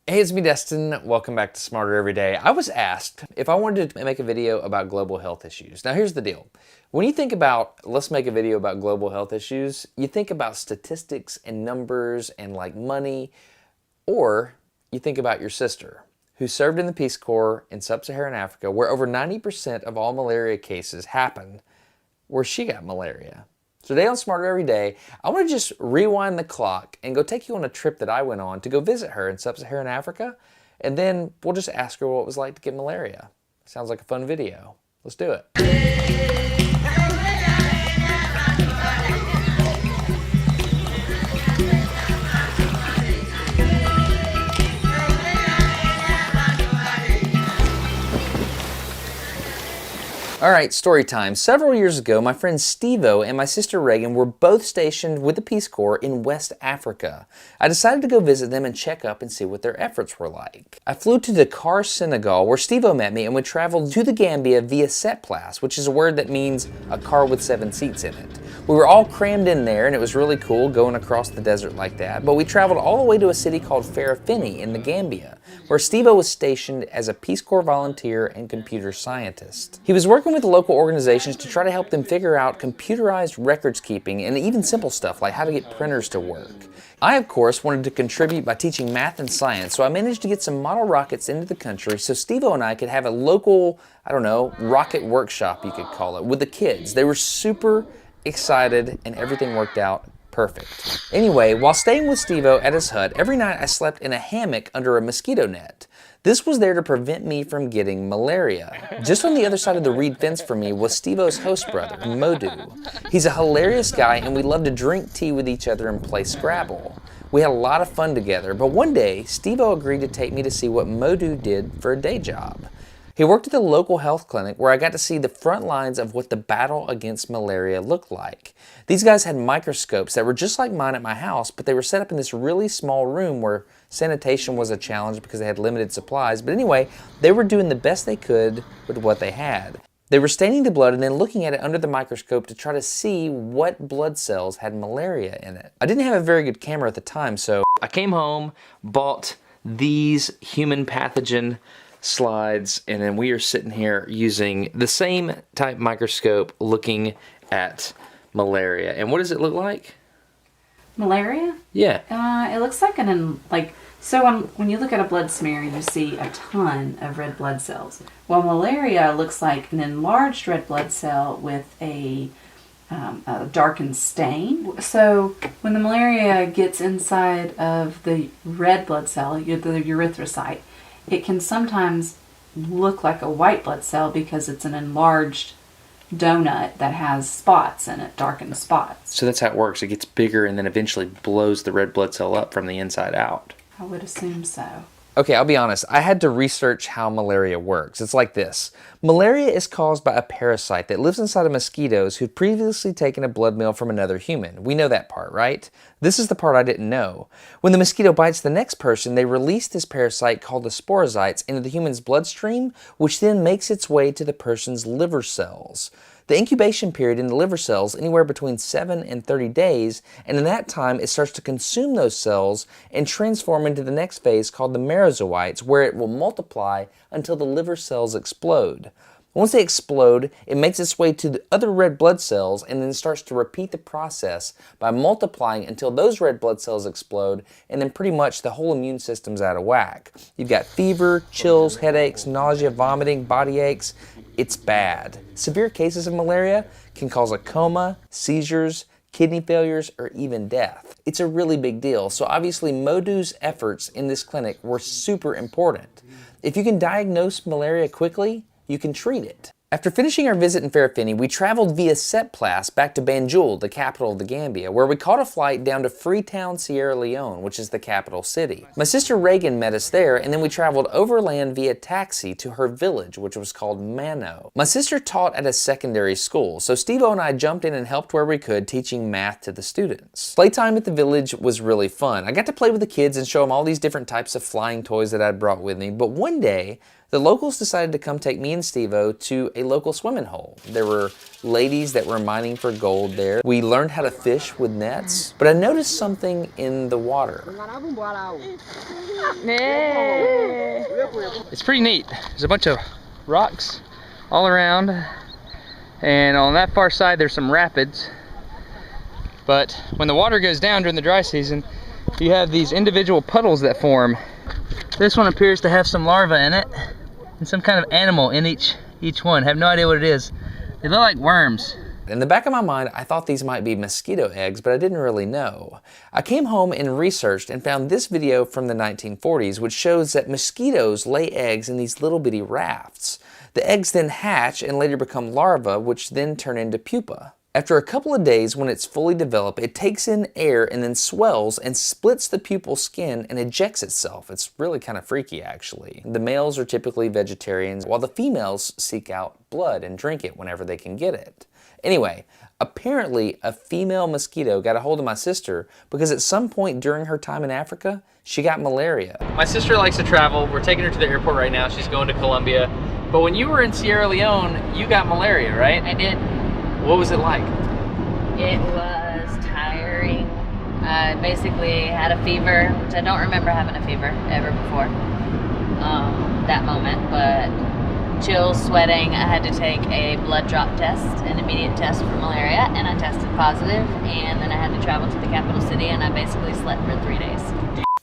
Hey, it's me, Destin. Welcome back to Smarter Every Day. I was asked if I wanted to make a video about global health issues. Now, here's the deal. When you think about, let's make a video about global health issues, you think about statistics and numbers and like money, or you think about your sister, who served in the Peace Corps in Sub-Saharan Africa, where over 90% of all malaria cases happen where she got malaria. So today on Smarter Every Day, I want to just rewind the clock and go take you on a trip that I went on to go visit her in Sub-Saharan Africa, and then we'll just ask her what it was like to get malaria. Sounds like a fun video. Let's do it. All right, story time. Several years ago, my friend Steve-O and my sister Reagan were both stationed with the Peace Corps in West Africa. I decided to go visit them and check up and see what their efforts were like. I flew to Dakar, Senegal, where Steve-O met me, and we traveled to the Gambia via set place, which is a word that means a car with 7 seats in it. We were all crammed in there, and it was really cool going across the desert like that, but we traveled all the way to a city called Farafenni in the Gambia, where Steve-O was stationed as a Peace Corps volunteer and computer scientist. He was working with local organizations to try to help them figure out computerized records keeping and even simple stuff like how to get printers to work. I, of course, wanted to contribute by teaching math and science, so I managed to get some model rockets into the country so Steve-O and I could have a local, rocket workshop, you could call it, with the kids. They were super excited and everything worked out perfect. Anyway, while staying with Steve-O at his hut, every night I slept in a hammock under a mosquito net. This was there to prevent me from getting malaria. Just on the other side of the reed fence from me was Steve-O's host brother, Modu. He's a hilarious guy and we love to drink tea with each other and play Scrabble. We had a lot of fun together, but one day, Steve-O agreed to take me to see what Modu did for a day job. He worked at the local health clinic where I got to see the front lines of what the battle against malaria looked like. These guys had microscopes that were just like mine at my house, but they were set up in this really small room where sanitation was a challenge because they had limited supplies. But anyway, they were doing the best they could with what they had. They were staining the blood and then looking at it under the microscope to try to see what blood cells had malaria in it. I didn't have a very good camera at the time, so I came home, bought these human pathogen slides, and then we are sitting here using the same type microscope looking at malaria. And what does it look like? Malaria? Yeah. It looks like when you look at a blood smear, you see a ton of red blood cells. Well, malaria looks like an enlarged red blood cell with a darkened stain. So when the malaria gets inside of the red blood cell, the erythrocyte, it can sometimes look like a white blood cell because it's an enlarged donut that has spots in it, darkened spots. So that's how it works. It gets bigger and then eventually blows the red blood cell up from the inside out. I would assume so. Okay, I'll be honest. I had to research how malaria works. It's like this. Malaria is caused by a parasite that lives inside of mosquitoes who'd previously taken a blood meal from another human. We know that part, right? This is the part I didn't know. When the mosquito bites the next person, they release this parasite called the sporozoites into the human's bloodstream, which then makes its way to the person's liver cells. The incubation period in the liver cells anywhere between 7 and 30 days, and in that time it starts to consume those cells and transform into the next phase called the merozoites, where it will multiply until the liver cells explode. Once they explode, it makes its way to the other red blood cells and then starts to repeat the process by multiplying until those red blood cells explode, and then pretty much the whole immune system's out of whack. You've got fever, chills, headaches, nausea, vomiting, body aches. It's bad. Severe cases of malaria can cause a coma, seizures, kidney failures, or even death. It's a really big deal, so obviously Modu's efforts in this clinic were super important. If you can diagnose malaria quickly, you can treat it. After finishing our visit in Farafenni, we traveled via set place back to Banjul, the capital of the Gambia, where we caught a flight down to Freetown, Sierra Leone, which is the capital city. My sister Reagan met us there, and then we traveled overland via taxi to her village, which was called Mano. My sister taught at a secondary school, so Steve-O and I jumped in and helped where we could, teaching math to the students. Playtime at the village was really fun. I got to play with the kids and show them all these different types of flying toys that I'd brought with me, but one day, The locals decided to come take me and Steve-O to a local swimming hole. There were ladies that were mining for gold there. We learned how to fish with nets, but I noticed something in the water. It's pretty neat. There's a bunch of rocks all around, and on that far side there's some rapids. But when the water goes down during the dry season, you have these individual puddles that form. This one appears to have some larvae in it, and some kind of animal in each one. I have no idea what it is. They look like worms. In the back of my mind, I thought these might be mosquito eggs, but I didn't really know. I came home and researched and found this video from the 1940s, which shows that mosquitoes lay eggs in these little bitty rafts. The eggs then hatch and later become larvae, which then turn into pupa. After a couple of days, when it's fully developed, it takes in air and then swells and splits the pupal skin and ejects itself. It's really kind of freaky, actually. The males are typically vegetarians, while the females seek out blood and drink it whenever they can get it. Anyway, apparently a female mosquito got a hold of my sister because at some point during her time in Africa, she got malaria. My sister likes to travel. We're taking her to the airport right now. She's going to Colombia. But when you were in Sierra Leone, you got malaria, right? I did. What was it like? It was tiring. I basically had a fever, which I don't remember having a fever ever before that moment, but chills, sweating. I had to take a blood drop test, an immediate test for malaria, and I tested positive, and then I had to travel to the capital city, and I basically slept for 3 days.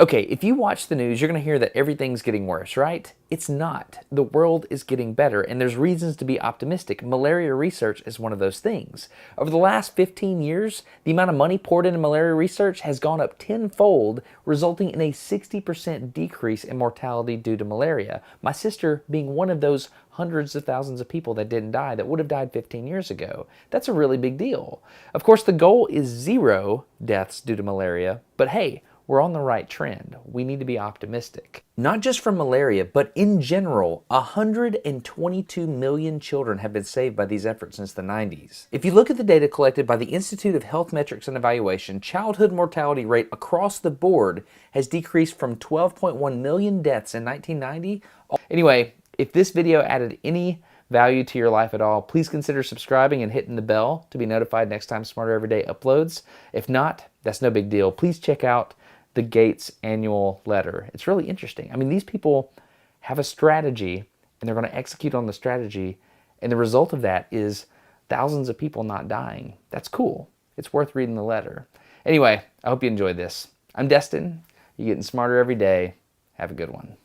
Okay, if you watch the news, you're going to hear that everything's getting worse, right? It's not. The world is getting better, and there's reasons to be optimistic. Malaria research is one of those things. Over the last 15 years, the amount of money poured into malaria research has gone up tenfold, resulting in a 60% decrease in mortality due to malaria. My sister being one of those hundreds of thousands of people that didn't die that would have died 15 years ago. That's a really big deal. Of course, the goal is 0 deaths due to malaria, but hey, we're on the right trend. We need to be optimistic. Not just from malaria, but in general, 122 million children have been saved by these efforts since the 90s. If you look at the data collected by the Institute of Health Metrics and Evaluation, childhood mortality rate across the board has decreased from 12.1 million deaths in 1990. Anyway, if this video added any value to your life at all, please consider subscribing and hitting the bell to be notified next time Smarter Everyday uploads. If not, that's no big deal. Please check out the Gates annual letter. It's really interesting. I mean, these people have a strategy and they're going to execute on the strategy, and the result of that is thousands of people not dying. That's cool. It's worth reading the letter. Anyway, I hope you enjoyed this. I'm Destin. You're getting smarter every day. Have a good one.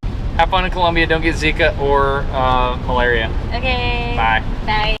Have fun in Colombia. Don't get Zika or malaria. Okay. Bye. Bye.